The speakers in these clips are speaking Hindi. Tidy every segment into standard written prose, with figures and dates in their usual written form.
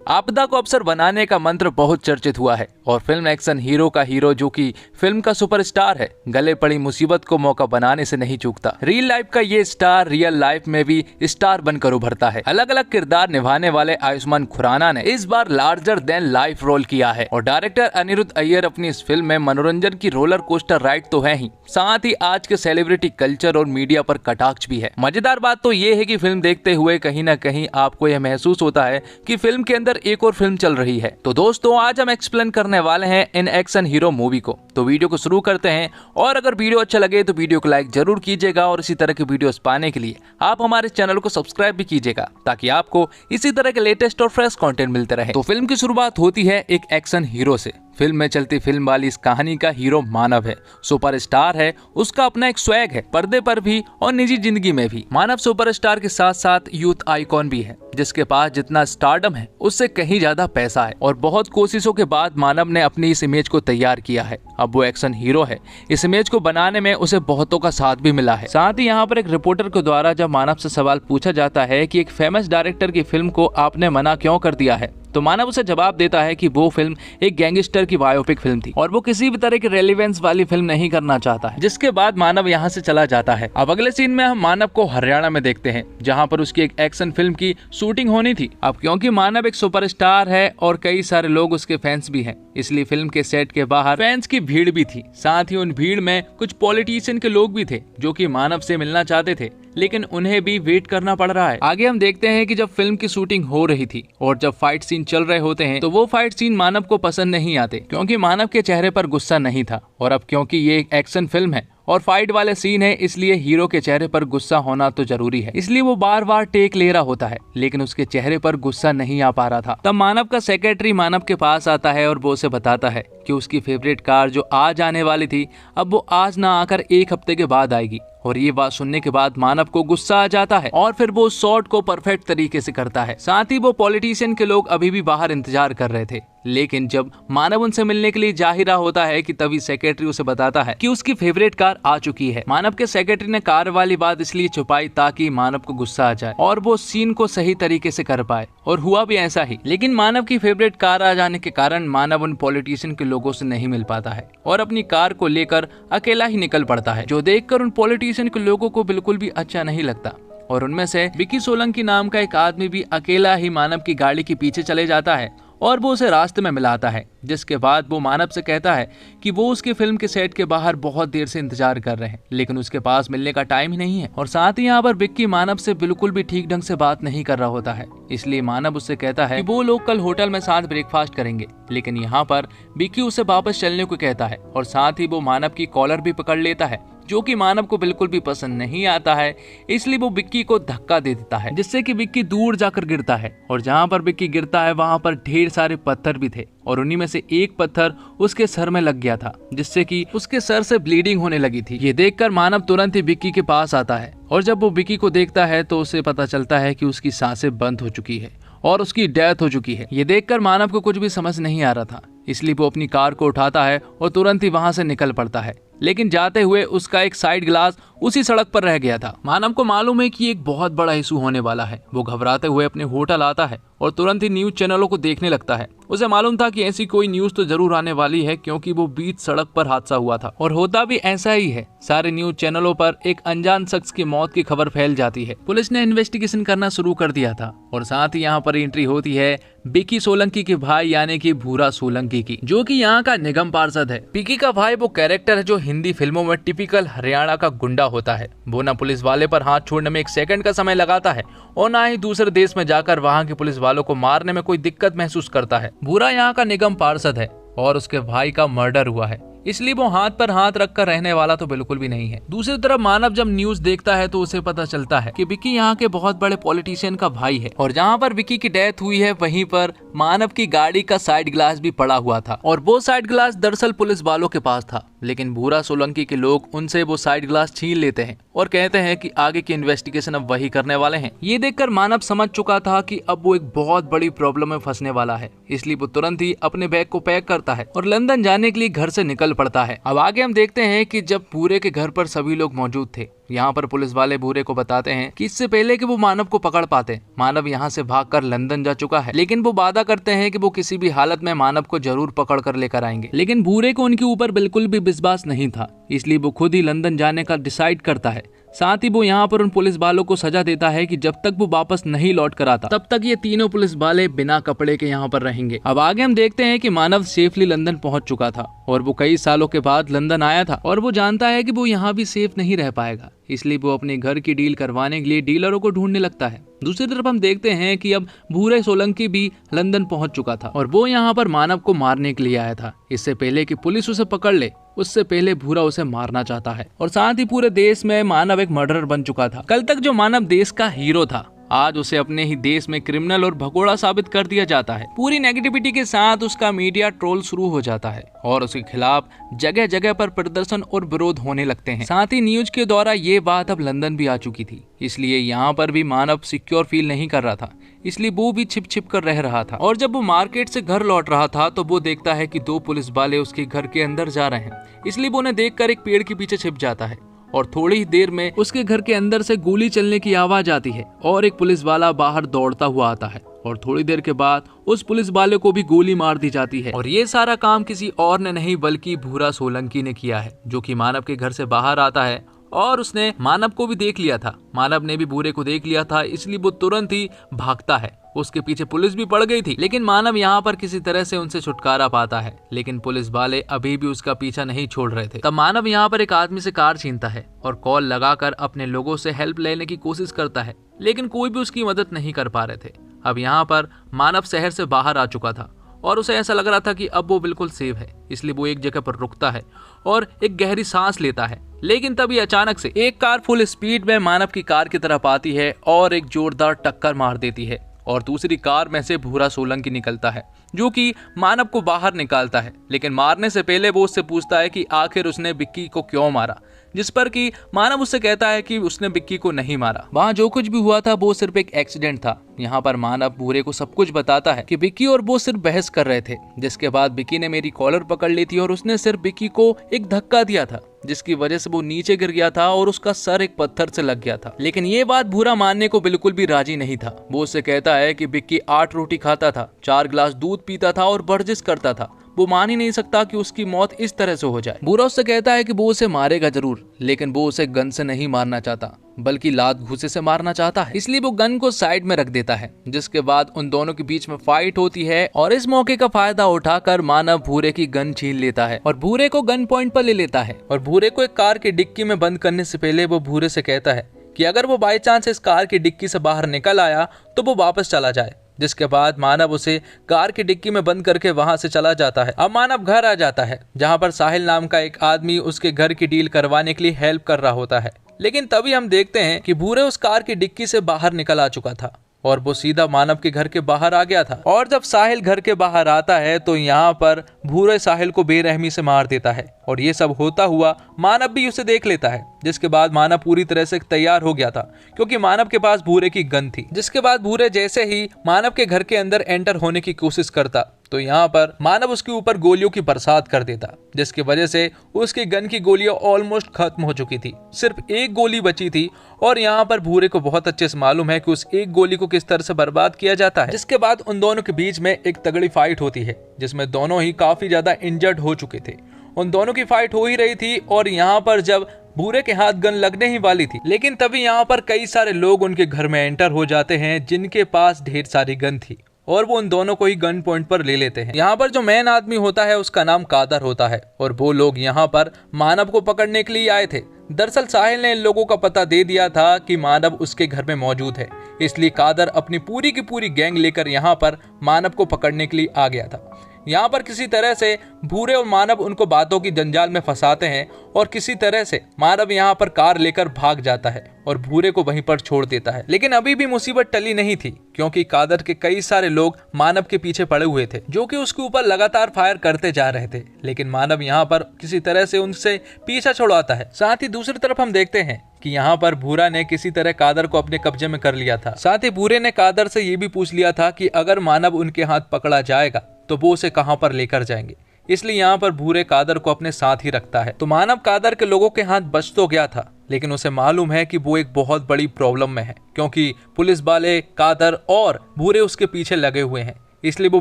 आपदा को अवसर बनाने का मंत्र बहुत चर्चित हुआ है और फिल्म एक्शन हीरो का हीरो जो कि फिल्म का सुपरस्टार है, गले पड़ी मुसीबत को मौका बनाने से नहीं चूकता। रियल लाइफ का ये स्टार रियल लाइफ में भी स्टार बनकर उभरता है। अलग अलग किरदार निभाने वाले आयुष्मान खुराना ने इस बार लार्जर देन लाइफ रोल किया है और डायरेक्टर अनिरुद्ध अय्यर अपनी इस फिल्म में मनोरंजन की रोलर कोस्टर राइड तो है ही, साथ ही आज के सेलिब्रिटी कल्चर और मीडिया पर कटाक्ष भी है। मजेदार बात तो ये है कि फिल्म देखते हुए कहीं न कहीं आपको यह महसूस होता है कि फिल्म के अंदर एक और फिल्म चल रही है। तो दोस्तों, आज हम एक्सप्लेन करने वाले हैं इन एक्शन हीरो मूवी को। तो वीडियो को शुरू करते हैं और अगर वीडियो अच्छा लगे तो वीडियो को लाइक जरूर कीजिएगा और इसी तरह के वीडियोस पाने के लिए आप हमारे चैनल को सब्सक्राइब भी कीजिएगा ताकि आपको इसी तरह के लेटेस्ट और फ्रेश कंटेंट मिलते रहे। तो फिल्म की शुरुआत होती है एक एक्शन हीरो से। फिल्म में चलती फिल्म वाली इस कहानी का हीरो मानव है, सुपरस्टार है। उसका अपना एक स्वैग है, पर्दे पर भी और निजी जिंदगी में भी। मानव सुपरस्टार के साथ साथ यूथ आइकॉन भी है, जिसके पास जितना स्टारडम है उससे कहीं ज्यादा पैसा है और बहुत कोशिशों के बाद मानव ने अपनी इस इमेज को तैयार किया है। अब वो एक्शन हीरो है। इस इमेज को बनाने में उसे बहुतों का साथ भी मिला है। साथ ही यहाँ पर एक रिपोर्टर के द्वारा जब मानव से सवाल पूछा जाता है कि एक फेमस डायरेक्टर की फिल्म को आपने मना क्यों कर दिया है, तो मानव उसे जवाब देता है कि वो फिल्म एक गैंगस्टर की बायोपिक फिल्म थी और वो किसी भी तरह की रेलेवेंस वाली फिल्म नहीं करना चाहता है। जिसके बाद मानव यहाँ से चला जाता है। अब अगले सीन में हम मानव को हरियाणा में देखते हैं, जहाँ पर उसकी एक एक्शन फिल्म की शूटिंग होनी थी। अब क्योंकि मानव एक सुपरस्टार है और कई सारे लोग उसके फैंस भी हैं, इसलिए फिल्म के सेट के बाहर फैंस की भीड़ भी थी। साथ ही उन भीड़ में कुछ पॉलिटिशियन के लोग भी थे जो कि मानव से मिलना चाहते थे, लेकिन उन्हें भी वेट करना पड़ रहा है। आगे हम देखते हैं कि जब फिल्म की शूटिंग हो रही थी और जब फाइट सीन चल रहे होते हैं तो वो फाइट सीन मानव को पसंद नहीं आते, क्योंकि मानव के चेहरे पर गुस्सा नहीं था। और अब क्योंकि ये एक एक्शन फिल्म है और फाइट वाले सीन है, इसलिए हीरो के चेहरे पर गुस्सा होना तो जरूरी है, इसलिए वो बार बार टेक ले रहा होता है, लेकिन उसके चेहरे पर गुस्सा नहीं आ पा रहा था। तब मानव का सेक्रेटरी मानव के पास आता है और वो उसे बताता है कि उसकी फेवरेट कार जो आज आने वाली थी, अब वो आज ना आकर एक हफ्ते के बाद आएगी। और ये बात सुनने के बाद मानव को गुस्सा आ जाता है और फिर वो शॉट को परफेक्ट तरीके से करता है। साथ ही वो पॉलिटिशियन के लोग अभी भी बाहर इंतजार कर रहे थे, लेकिन जब मानव उनसे मिलने के लिए जा ही रहा होता है कि तभी सेक्रेटरी उसे बताता है कि उसकी फेवरेट कार आ चुकी है। मानव के सेक्रेटरी ने कार वाली बात इसलिए छुपाई ताकि मानव को गुस्सा आ जाए और वो सीन को सही तरीके से कर पाए, और हुआ भी ऐसा ही। लेकिन मानव की फेवरेट कार आ जाने के कारण मानव उन पॉलिटिशियन के लोगों से नहीं मिल पाता है और अपनी कार को लेकर अकेला ही निकल पड़ता है, जो देखकर उन पॉलिटिशियन के लोगों को बिल्कुल भी अच्छा नहीं लगता। और उनमें से विकी सोलंकी नाम का एक आदमी भी अकेला ही मानव की गाड़ी के पीछे चले जाता है और वो उसे रास्ते में मिलाता है। जिसके बाद वो मानव से कहता है कि वो उसके फिल्म के सेट के बाहर बहुत देर से इंतजार कर रहे हैं, लेकिन उसके पास मिलने का टाइम ही नहीं है। और साथ ही यहाँ पर विक्की मानव से बिल्कुल भी ठीक ढंग से बात नहीं कर रहा होता है, इसलिए मानव उससे कहता है कि वो लोग कल होटल में साथ ब्रेकफास्ट करेंगे। लेकिन यहाँ पर विक्की उसे वापस चलने को कहता है और साथ ही वो मानव की कॉलर भी पकड़ लेता है, जो कि मानव को बिल्कुल भी पसंद नहीं आता है। इसलिए वो विक्की को धक्का दे देता है, जिससे कि विक्की दूर जाकर गिरता है। और जहाँ पर विक्की गिरता है वहाँ पर ढेर सारे पत्थर भी थे और उन्हीं में से एक पत्थर उसके सर में लग गया था, जिससे कि उसके सर से ब्लीडिंग होने लगी थी। ये देखकर मानव तुरंत ही विक्की के पास आता है और जब वो विक्की को देखता है तो उसे पता चलता है कि उसकी सांसें बंद हो चुकी है और उसकी डेथ हो चुकी है। ये देखकर मानव को कुछ भी समझ नहीं आ रहा था, इसलिए वो अपनी कार को उठाता है और तुरंत ही वहां से निकल पड़ता है। लेकिन जाते हुए उसका एक साइड ग्लास उसी सड़क पर रह गया था। मानव को मालूम है कि एक बहुत बड़ा इशू होने वाला है। वो घबराते हुए अपने होटल आता है और तुरंत ही न्यूज चैनलों को देखने लगता है। उसे मालूम था कि ऐसी कोई न्यूज तो जरूर आने वाली है, क्योंकि वो बीच सड़क पर हादसा हुआ था और होता भी ऐसा ही है। सारे न्यूज चैनलों पर एक अनजान शख्स की मौत की खबर फैल जाती है। पुलिस ने इन्वेस्टिगेशन करना शुरू कर दिया था और साथ ही यहाँ पर एंट्री होती है विकी सोलंकी के भाई यानी कि भूरा सोलंकी की, जो कि यहाँ का निगम पार्षद है। विकी का भाई वो कैरेक्टर है जो हिंदी फिल्मों में टिपिकल हरियाणा का गुंडा होता है। वो ना पुलिस वाले पर हाथ छोड़ने में एक सेकंड का समय लगाता है और ना ही दूसरे देश में जाकर वहाँ के पुलिस वालों को मारने में कोई दिक्कत महसूस करता है। भूरा यहाँ का निगम पार्षद है और उसके भाई का मर्डर हुआ है, इसलिए वो हाथ पर हाथ रखकर रहने वाला तो बिल्कुल भी नहीं है। दूसरी तरफ मानव जब न्यूज देखता है तो उसे पता चलता है कि विकी यहाँ के बहुत बड़े पॉलिटिशियन का भाई है और जहाँ पर विकी की डेथ हुई है वहीं पर मानव की गाड़ी का साइड ग्लास भी पड़ा हुआ था और वो साइड ग्लास दरअसल पुलिस वालों के पास था। लेकिन भूरा सोलंकी के लोग उनसे वो साइड ग्लास छीन लेते हैं और कहते हैं कि आगे की इन्वेस्टिगेशन अब वही करने वाले हैं। ये देखकर मानव समझ चुका था कि अब वो एक बहुत बड़ी प्रॉब्लम में फंसने वाला है, इसलिए वो तुरंत ही अपने बैग को पैक करता है और लंदन जाने के लिए घर से निकल पड़ता है। अब आगे हम देखते हैं कि जब पूरे के घर पर सभी लोग मौजूद थे यहाँ पर पुलिस वाले भूरे को बताते हैं कि इससे पहले कि वो मानव को पकड़ पाते, मानव यहाँ से भागकर लंदन जा चुका है, लेकिन वो वादा करते हैं कि वो किसी भी हालत में मानव को जरूर पकड़ कर लेकर आएंगे। लेकिन भूरे को उनके ऊपर बिल्कुल भी विश्वास नहीं था, इसलिए वो खुद ही लंदन जाने का डिसाइड करता है। साथ ही वो यहाँ पर उन पुलिस वालों को सजा देता है कि जब तक वो वापस नहीं लौट कर आता तब तक ये तीनों पुलिस वाले बिना कपड़े के यहाँ पर रहेंगे। अब आगे हम देखते हैं कि मानव सेफली लंदन पहुंच चुका था और वो कई सालों के बाद लंदन आया था और वो जानता है कि वो यहाँ भी सेफ नहीं रह पाएगा, इसलिए वो अपने घर की डील करवाने के लिए डीलरों को ढूंढने लगता है। दूसरी तरफ हम देखते हैं कि अब भूरे सोलंकी भी लंदन पहुंच चुका था और वो यहाँ पर मानव को मारने के लिए आया था। इससे पहले कि पुलिस उसे पकड़ ले, उससे पहले भूरा उसे मारना चाहता है और साथ ही पूरे देश में मानव एक मर्डरर बन चुका था। कल तक जो मानव देश का हीरो था, आज उसे अपने ही देश में क्रिमिनल और भगोड़ा साबित कर दिया जाता है। पूरी नेगेटिविटी के साथ उसका मीडिया ट्रोल शुरू हो जाता है और उसके खिलाफ जगह जगह पर प्रदर्शन और विरोध होने लगते हैं। साथ ही न्यूज के द्वारा ये बात अब लंदन भी आ चुकी थी, इसलिए यहाँ पर भी मानव सिक्योर फील नहीं कर रहा था, इसलिए वो भी छिप छिप कर रह रहा था। और जब वो मार्केट से घर लौट रहा था तो वो देखता है कि दो पुलिस वाले उसके घर के अंदर जा रहे हैं, इसलिए वो उन्हें देखकर एक पेड़ के पीछे छिप जाता है और थोड़ी ही देर में उसके घर के अंदर से गोली चलने की आवाज आती है और एक पुलिस वाला बाहर दौड़ता हुआ आता है और थोड़ी देर के बाद उस पुलिस वाले को भी गोली मार दी जाती है। और ये सारा काम किसी और ने नहीं बल्कि भूरा सोलंकी ने किया है, जो कि मानव के घर से बाहर आता है और उसने मानव को भी देख लिया था। मानव ने भी भूरे को देख लिया था, इसलिए वो तुरंत ही भागता है। उसके पीछे पुलिस भी पड़ गई थी, लेकिन मानव यहाँ पर किसी तरह से उनसे छुटकारा पाता है, लेकिन पुलिस वाले अभी भी उसका पीछा नहीं छोड़ रहे थे। तब मानव यहाँ पर एक आदमी से कार छीनता है और कॉल लगाकर अपने लोगों से हेल्प लेने की कोशिश करता है, लेकिन कोई भी उसकी मदद नहीं कर पा रहे थे। अब यहाँ पर मानव शहर से बाहर आ चुका था और उसे ऐसा लग रहा था कि अब वो बिल्कुल सेफ है, इसलिए वो एक जगह पर रुकता है और एक गहरी सांस लेता है। लेकिन तभी अचानक से एक कार फुल स्पीड में मानव की कार की तरफ आती है और एक जोरदार टक्कर मार देती है और दूसरी कार में से भूरा सोलंकी निकलता है, जो कि मानव को बाहर निकालता है। लेकिन मारने से पहले वो उससे पूछता है कि आखिर उसने विक्की को क्यों मारा, जिस पर कि मानव उससे कहता है कि उसने विक्की को नहीं मारा, वहाँ जो कुछ भी हुआ था वो सिर्फ एक एक्सीडेंट था। यहाँ पर मानव भूरे को सब कुछ बताता है कि विक्की और वो सिर्फ बहस कर रहे थे, जिसके बाद विक्की ने मेरी कॉलर पकड़ ली थी और उसने सिर्फ विक्की को एक धक्का दिया था, जिसकी वजह से वो नीचे गिर गया था और उसका सर एक पत्थर से लग गया था। लेकिन ये बात भूरा मानने को बिल्कुल भी राजी नहीं था। वो उससे कहता है कि विक्की 8 रोटी खाता था, 4 गिलास दूध पीता था और वर्जिश करता था। वो मान ही नहीं सकता कि उसकी मौत इस तरह से हो जाए। भूरा उससे कहता है कि वो उसे मारेगा जरूर, लेकिन वो उसे गन से नहीं मारना चाहता बल्कि लात घूसे से मारना चाहता है, इसलिए वो गन को साइड में रख देता है। जिसके बाद उन दोनों के बीच में फाइट होती है और इस मौके का फायदा उठाकर मानव भूरे की गन छीन लेता है और भूरे को गन पॉइंट पर ले लेता है। और भूरे को एक कार की डिक्की में बंद करने से पहले वो भूरे से कहता है कि अगर वो बाई चांस इस कार की डिक्की से बाहर निकल आया तो वो वापस चला जाए। जिसके बाद मानव उसे कार की डिक्की में बंद करके वहां से चला जाता है। अब मानव घर आ जाता है, जहां पर साहिल नाम का एक आदमी उसके घर की डील करवाने के लिए हेल्प कर रहा होता है। लेकिन तभी हम देखते हैं कि भूरे उस कार की डिक्की से बाहर निकल आ चुका था और वो सीधा मानव के घर के बाहर आ गया था। और जब साहिल घर के बाहर आता है तो यहाँ पर भूरे साहिल को बेरहमी से मार देता है और ये सब होता हुआ मानव भी उसे देख लेता है। जिसके बाद मानव पूरी तरह से तैयार हो गया था, क्योंकि मानव के पास भूरे की गन थी। जिसके बाद भूरे जैसे ही मानव के घर के अंदर एंटर होने की कोशिश करता तो यहाँ पर मानव उसके ऊपर गोलियों की बरसात कर देता, जिसकी वजह से उसकी गन की गोलियां ऑलमोस्ट खत्म हो चुकी थी, सिर्फ एक गोली बची थी। और यहाँ पर भूरे को बहुत अच्छे से मालूम है कि उस एक गोली को किस तरह से बर्बाद किया जाता है। जिसके बाद उन दोनों के बीच में एक तगड़ी फाइट होती है, जिसमें दोनों ही काफी ज्यादा इंजर्ड हो चुके थे। उन दोनों की फाइट हो ही रही थी और यहाँ पर जब भूरे के हाथ गन लगने ही वाली थी, लेकिन तभी यहाँ पर कई सारे लोग उनके घर में एंटर हो जाते हैं जिनके पास ढेर सारी गन थी और वो उन दोनों को ही गन पॉइंट पर ले लेते हैं। यहाँ पर जो मेन आदमी होता है उसका नाम कादर होता है और वो लोग यहाँ पर मानव को पकड़ने के लिए आए थे। दरअसल साहिल ने इन लोगों का पता दे दिया था कि मानव उसके घर में मौजूद है, इसलिए कादर अपनी पूरी की पूरी गैंग लेकर यहाँ पर मानव को पकड़ने के लिए आ गया था। यहाँ पर किसी तरह से भूरे और मानव उनको बातों की जंजाल में फंसाते हैं और किसी तरह से मानव यहाँ पर कार लेकर भाग जाता है और भूरे को वहीं पर छोड़ देता है। लेकिन अभी भी मुसीबत टली नहीं थी, क्योंकि कादर के कई सारे लोग मानव के पीछे पड़े हुए थे, जो कि उसके ऊपर लगातार फायर करते जा रहे थे। लेकिन मानव यहाँ पर किसी तरह से उनसे पीछा छुड़वाता है। साथ ही दूसरी तरफ हम देखते हैं कि यहाँ पर भूरा ने किसी तरह कादर को अपने कब्जे में कर लिया था। साथ ही भूरे ने कादर से ये भी पूछ लिया था कि अगर मानव उनके हाथ पकड़ा जाएगा तो वो उसे कहां पर लेकर जाएंगे, इसलिए यहाँ पर भूरे कादर को अपने साथ ही रखता है। तो मानव कादर के लोगों के हाथ बच तो गया था, लेकिन उसे मालूम है कि वो एक बहुत बड़ी प्रॉब्लम में है, क्योंकि पुलिस वाले, कादर और भूरे उसके पीछे लगे हुए हैं। इसलिए वो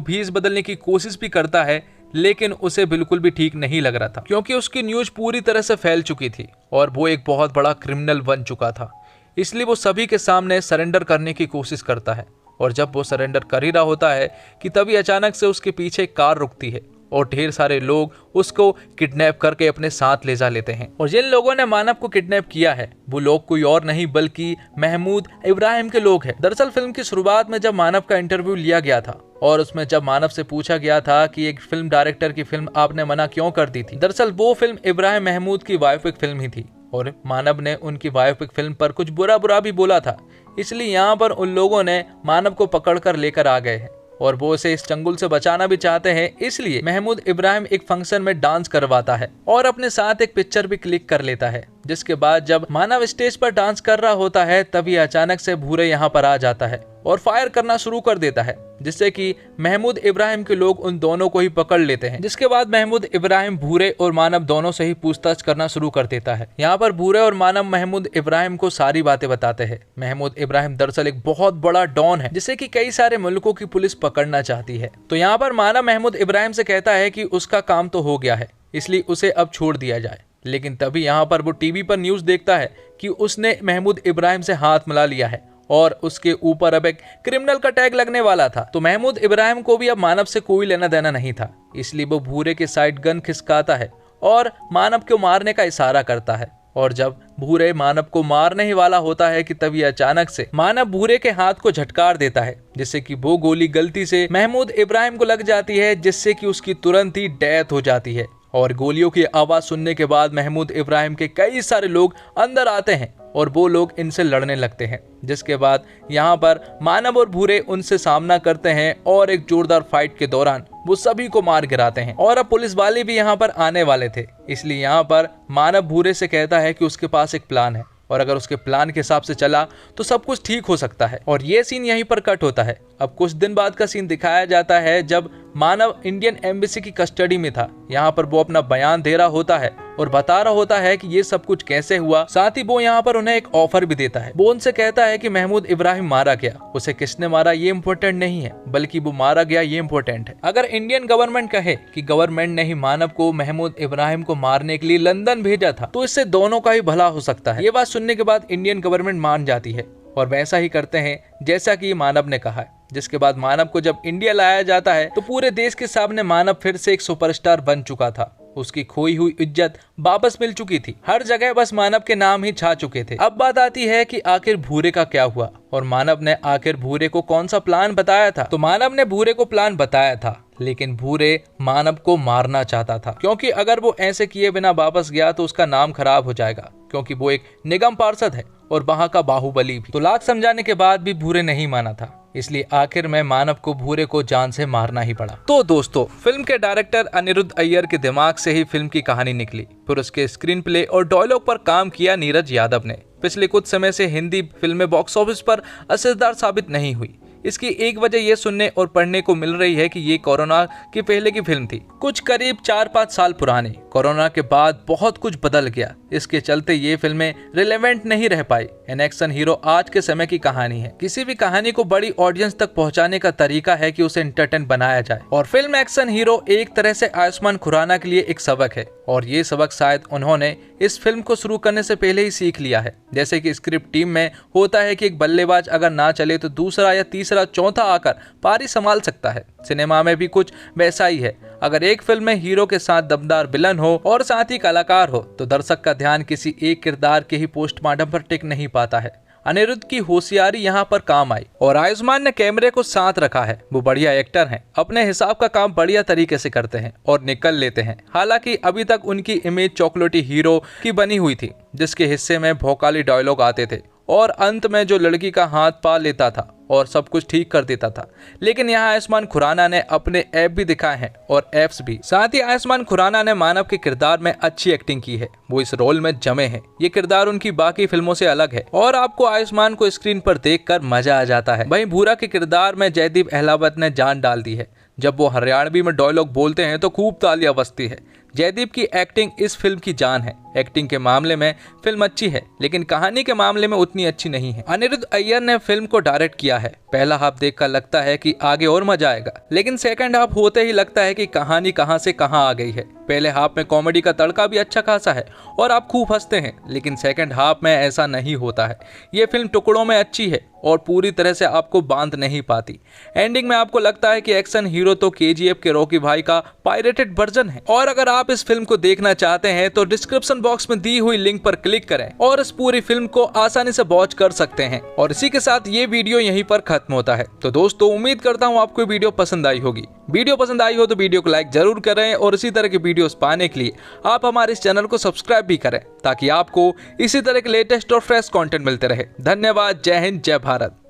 भेष बदलने की कोशिश भी करता है, लेकिन उसे बिल्कुल भी ठीक नहीं लग रहा था, क्योंकि उसकी न्यूज पूरी तरह से फैल चुकी थी और वो एक बहुत बड़ा क्रिमिनल बन चुका था। इसलिए वो सभी के सामने सरेंडर करने की कोशिश करता है, और जब वो सरेंडर कर ही रहा होता है कि तभी अचानक से उसके पीछे एक कार रुकती है और ढेर सारे लोग उसको किडनैप करके अपने साथ ले जा लेते हैं। और जिन लोगों ने मानव को किडनैप किया है वो लोग कोई और नहीं बल्कि महमूद इब्राहिम के लोग हैं। दरअसल फिल्म की शुरुआत में जब मानव का इंटरव्यू लिया गया था और उसमें जब मानव से पूछा गया था कि एक फिल्म डायरेक्टर की फिल्म आपने मना क्यों कर दी थी, दरअसल वो फिल्म इब्राहिम महमूद की बायोपिक फिल्म ही थी और मानव ने उनकी बायोपिक फिल्म पर कुछ बुरा भी बोला था। इसलिए यहाँ पर उन लोगों ने मानव को पकड़ कर लेकर आ गए हैं और वो उसे इस चंगुल से बचाना भी चाहते हैं। इसलिए महमूद इब्राहिम एक फंक्शन में डांस करवाता है और अपने साथ एक पिक्चर भी क्लिक कर लेता है, जिसके बाद जब मानव स्टेज पर डांस कर रहा होता है तभी अचानक से भूरे यहाँ पर आ जाता है और फायर करना शुरू कर देता है, जिससे कि महमूद इब्राहिम के लोग उन दोनों को ही पकड़ लेते हैं। जिसके बाद महमूद इब्राहिम भूरे और मानव दोनों से ही पूछताछ करना शुरू कर देता है। यहाँ पर भूरे और मानव महमूद इब्राहिम को सारी बातें बताते हैं। महमूद इब्राहिम दरअसल एक बहुत बड़ा डॉन है, जिसे कि कई सारे मुल्कों की पुलिस पकड़ना चाहती है। तो यहाँ पर मानव महमूद इब्राहिम से कहता है कि उसका काम तो हो गया है, इसलिए उसे अब छोड़ दिया जाए। लेकिन तभी यहाँ पर वो टीवी पर न्यूज देखता है कि उसने महमूद इब्राहिम से हाथ मिला लिया है और उसके ऊपर अब एक क्रिमिनल का टैग लगने वाला था। तो महमूद इब्राहिम को भी अब मानव से कोई लेना देना नहीं था, इसलिए वो भूरे के साइड गन खिसकाता है और मानव को मारने का इशारा करता है। और जब भूरे मानव को मारने ही वाला होता है कि तभी अचानक से मानव भूरे के हाथ को झटकार देता है, जिससे कि वो गोली गलती से महमूद इब्राहिम को लग जाती है, जिससे कि उसकी तुरंत ही डेथ हो जाती है। और गोलियों की आवाज सुनने के बाद महमूद इब्राहिम के कई सारे लोग अंदर आते हैं और वो लोग इनसे लड़ने लगते हैं, जिसके बाद यहाँ पर मानव और भूरे उनसे सामना करते हैं और एक जोरदार फाइट के दौरान वो सभी को मार गिराते हैं। और अब पुलिस वाले भी यहाँ पर आने वाले थे, इसलिए यहाँ पर मानव भूरे से कहता है कि उसके पास एक प्लान है और अगर उसके प्लान के हिसाब से चला तो सब कुछ ठीक हो सकता है। और ये सीन यहीं पर कट होता है। अब कुछ दिन बाद का सीन दिखाया जाता है जब मानव इंडियन एम्बेसी की कस्टडी में था। यहाँ पर वो अपना बयान दे रहा होता है और बता रहा होता है कि ये सब कुछ कैसे हुआ। साथ ही वो यहाँ पर उन्हें एक ऑफर भी देता है। वो उनसे कहता है कि महमूद इब्राहिम मारा गया, उसे किसने मारा ये इम्पोर्टेंट नहीं है, बल्कि वो मारा गया ये इम्पोर्टेंट है। अगर इंडियन गवर्नमेंट कहे कि गवर्नमेंट ने ही मानव को महमूद इब्राहिम को मारने के लिए लंदन भेजा था तो इससे दोनों का ही भला हो सकता है। ये बात सुनने के बाद इंडियन गवर्नमेंट मान जाती है और वैसा ही करते हैं जैसा कि मानव ने कहा है। जिसके बाद मानव को जब इंडिया लाया जाता है तो पूरे देश के सामने मानव फिर से एक सुपरस्टार बन चुका था। उसकी खोई हुई इज्जत वापस मिल चुकी थी, हर जगह बस मानव के नाम ही छा चुके थे। अब बात आती है कि आखिर भूरे का क्या हुआ और मानव ने आखिर भूरे को कौन सा प्लान बताया था। तो मानव ने भूरे को प्लान बताया था, लेकिन भूरे मानव को मारना चाहता था, क्योंकि अगर वो ऐसे किए बिना वापस गया तो उसका नाम खराब हो जाएगा, क्योंकि वो एक निगम पार्षद है और वहां का बाहुबली भी। तो लाख समझाने के बाद भी भूरे नहीं माना था, इसलिए आखिर में मानव को भूरे को जान से मारना ही पड़ा। तो दोस्तों, फिल्म के डायरेक्टर अनिरुद्ध अय्यर के दिमाग से ही फिल्म की कहानी निकली, फिर उसके स्क्रीन प्ले और डायलॉग पर काम किया नीरज यादव ने। पिछले कुछ समय से हिंदी फिल्में बॉक्स ऑफिस पर असरदार साबित नहीं हुई। इसकी एक वजह ये सुनने और पढ़ने को मिल रही है कि ये कोरोना के पहले की फिल्म थी, कुछ करीब 4-5 साल पुरानी। कोरोना के बाद बहुत कुछ बदल गया, इसके चलते ये फिल्में रिलेवेंट नहीं रह पाई। एन एक्शन हीरो आज के समय की कहानी है। किसी भी कहानी को बड़ी ऑडियंस तक पहुंचाने का तरीका है कि उसे एंटरटेन बनाया जाए, और फिल्म एक्शन हीरो एक तरह से आयुष्मान खुराना के लिए एक सबक है, और ये सबक शायद उन्होंने इस फिल्म को शुरू करने से पहले ही सीख लिया है। जैसे कि स्क्रिप्ट टीम में होता है कि एक बल्लेबाज अगर ना चले तो दूसरा या तीसरा चौथा आकर पारी संभाल सकता है। सिनेमा में भी कुछ वैसा ही है। अगर एक फिल्म में हीरो के साथ दमदार विलन हो और साथ ही कलाकार हो तो दर्शक का ध्यान किसी एक किरदार के ही पोस्टमार्टम पर टिक नहीं पाता है। अनिरुद्ध की होशियारी यहाँ पर काम आई और आयुष्मान ने कैमरे को साथ रखा है। वो बढ़िया एक्टर हैं, अपने हिसाब का काम बढ़िया तरीके से करते हैं और निकल लेते हैं। हालांकि अभी तक उनकी इमेज चॉकलेटी हीरो की बनी हुई थी, जिसके हिस्से में भौकाली डायलॉग आते थे और अंत में जो लड़की का हाथ पा लेता था और सब कुछ ठीक कर देता था। लेकिन यहाँ आयुष्मान खुराना ने अपने ऐप भी दिखाए हैं और एप्स भी। साथ ही आयुष्मान खुराना ने मानव के किरदार में अच्छी एक्टिंग की है, वो इस रोल में जमे हैं। ये किरदार उनकी बाकी फिल्मों से अलग है और आपको आयुष्मान को स्क्रीन पर देखकर मजा आ जाता है। वहीं भूरा के किरदार में जयदीप अहलावत ने जान डाल दी है। जब वो हरियाणवी में डायलॉग बोलते हैं तो खूब तालियां बजती है। जयदीप की एक्टिंग इस फिल्म की जान है। एक्टिंग के मामले में फिल्म अच्छी है, लेकिन कहानी के मामले में उतनी अच्छी नहीं है। अनिरुद्ध अय्यर ने फिल्म को डायरेक्ट किया है। पहला हाफ देखकर लगता है कि आगे और मजा आएगा, लेकिन सेकंड हाफ होते ही लगता है कि कहानी कहां से कहां आ गई है। पहले हाफ में कॉमेडी का तड़का भी अच्छा खासा है और आप खूब हंसते हैं, लेकिन सेकंड हाफ में ऐसा नहीं होता है। ये फिल्म टुकड़ों में अच्छी है और पूरी तरह से आपको बांध नहीं पाती। एंडिंग में आपको लगता है कि एक्शन हीरो तो केजीएफ के रॉकी भाई का पायरेटेड वर्जन है। और अगर आप इस फिल्म को देखना चाहते हैं तो डिस्क्रिप्शन बॉक्स में दी हुई लिंक पर क्लिक करें और इस पूरी फिल्म को आसानी से वॉच कर सकते हैं। और इसी के साथ ये वीडियो यहीं पर खत्म होता है। तो दोस्तों, उम्मीद करता हूँ आपको वीडियो पसंद आई होगी। वीडियो पसंद आई हो तो वीडियो को लाइक जरूर करें और इसी तरह की वीडियोस पाने के लिए आप हमारे इस चैनल को सब्सक्राइब भी करें, ताकि आपको इसी तरह के लेटेस्ट और फ्रेश कंटेंट मिलते रहे। धन्यवाद। जय हिंद, जय भारत।